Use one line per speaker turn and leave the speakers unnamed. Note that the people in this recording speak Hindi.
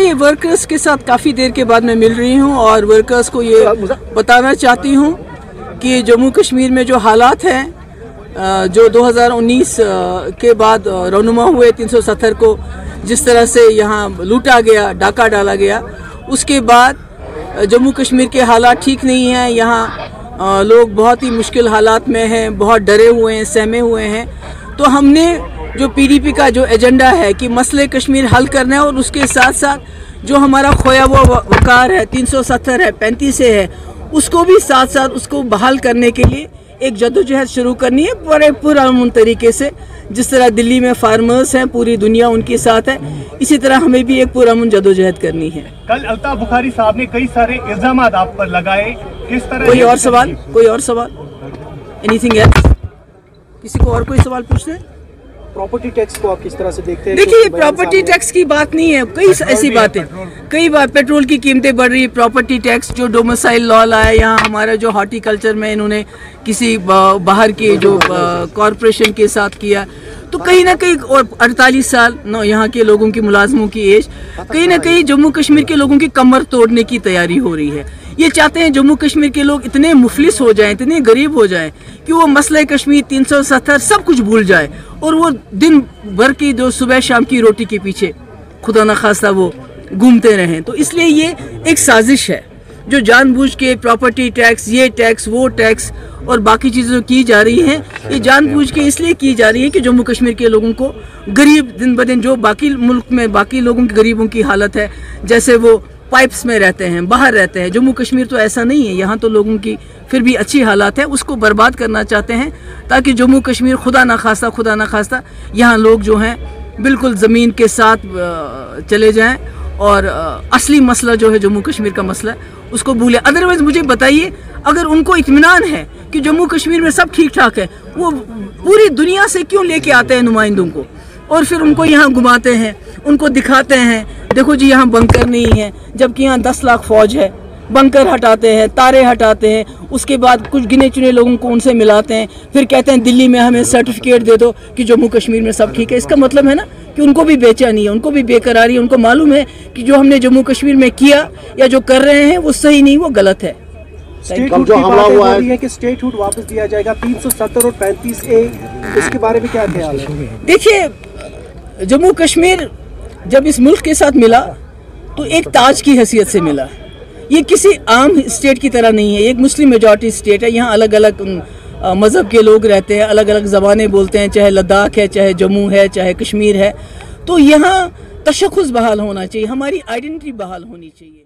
देखिए, वर्कर्स के साथ काफ़ी देर के बाद मैं मिल रही हूँ और वर्कर्स को ये बताना चाहती हूँ कि जम्मू कश्मीर में जो हालात हैं, जो 2019 के बाद रौनुमा हुए 370 को जिस तरह से यहाँ लूटा गया, डाका डाला गया, उसके बाद जम्मू कश्मीर के हालात ठीक नहीं हैं। यहाँ लोग बहुत ही मुश्किल हालात में हैं, बहुत डरे हुए हैं, सहमे हुए हैं। तो हमने जो पीडीपी का जो एजेंडा है कि मसले कश्मीर हल करना है और उसके साथ साथ जो हमारा खोया हुआ वकार है, 370 है, 35 है, उसको भी साथ साथ उसको बहाल करने के लिए एक जद्दोजहद शुरू करनी है बड़े पुरअमन तरीके से। जिस तरह दिल्ली में फार्मर्स हैं, पूरी दुनिया उनके साथ है, इसी तरह हमें भी एक पुरअमन जद्दोजहद करनी है।
कल अल्ताफ बुखारी साहब ने कई सारे इल्जाम आप पर लगाए, किस तरह?
कोई और सवाल? Anything else? किसी को और कोई सवाल पूछना है?
प्रॉपर्टी टैक्स को आप किस तरह से देखते हैं?
देखिए, प्रॉपर्टी टैक्स की बात नहीं है, कई ऐसी बातें, कई बार पेट्रोल की कीमतें बढ़ रही, प्रॉपर्टी टैक्स, जो डोमिसाइल लॉ लाया यहाँ हमारा, जो हॉर्टिकल्चर में इन्होंने किसी बाहर के जो कॉरपोरेशन के साथ किया, तो कहीं ना कहीं, और 48 साल यहाँ के लोगों की, मुलाजमों की एज, कहीं ना कहीं जम्मू कश्मीर के लोगों की कमर तोड़ने की तैयारी हो रही है। ये चाहते हैं जम्मू कश्मीर के लोग इतने मुफलिस हो जाएं, इतने गरीब हो जाएं कि वो मसले कश्मीर, 370 सब कुछ भूल जाए और वो दिन भर की जो सुबह शाम की रोटी के पीछे खुदा न खास्ता वो घूमते रहें। तो इसलिए ये एक साजिश है जो जानबूझ के प्रॉपर्टी टैक्स, ये टैक्स, वो टैक्स और बाकी चीज़ें की जा रही हैं, ये जानबूझ के इसलिए की जा रही है कि जम्मू कश्मीर के लोगों को गरीब, दिन ब दिन जो बाकी मुल्क में बाकी लोगों की गरीबों की हालत है, जैसे वो पाइप्स में रहते हैं, बाहर रहते हैं, जम्मू कश्मीर तो ऐसा नहीं है, यहाँ तो लोगों की फिर भी अच्छी हालात है, उसको बर्बाद करना चाहते हैं ताकि जम्मू कश्मीर खुदा ना खास्ता यहाँ लोग जो हैं बिल्कुल ज़मीन के साथ चले जाएं और असली मसला जो है जम्मू कश्मीर का मसला उसको भूलें। अदरवाइज़ मुझे बताइए, अगर उनको इत्मीनान है कि जम्मू कश्मीर में सब ठीक ठाक है, वो पूरी दुनिया से क्यों लेके आते हैं नुमाइंदों को और फिर उनको यहाँ घुमाते हैं, उनको दिखाते हैं, देखो जी यहाँ बंकर नहीं है, जबकि यहाँ 10 लाख फौज है। बंकर हटाते हैं, तारे हटाते हैं, उसके बाद कुछ गिने चुने लोगों को उनसे मिलाते हैं, फिर कहते हैं दिल्ली में हमें सर्टिफिकेट दे दो कि जम्मू कश्मीर में सब ठीक है। इसका मतलब है ना कि उनको भी बेचैनी है, उनको भी बेकरारी है, उनको मालूम है कि जो हमने जम्मू कश्मीर में किया या जो कर रहे हैं वो सही नहीं, वो गलत है।
स्टेटहुड की बात हो रही है कि स्टेटहुड वापस दिया जाएगा, 370 और 35A, इसके बारे में क्या ख्याल है?
देखिए, जम्मू कश्मीर जब इस मुल्क के साथ मिला तो एक ताज की हैसियत से मिला। ये किसी आम स्टेट की तरह नहीं है, एक मुस्लिम मेजॉरिटी स्टेट है, यहाँ अलग अलग मज़हब के लोग रहते हैं, अलग अलग ज़बानें बोलते हैं, चाहे लद्दाख है, चाहे जम्मू है, चाहे कश्मीर है। तो यहाँ तशख़्ख़ुस बहाल होना चाहिए, हमारी आइडेंटिटी बहाल होनी चाहिए।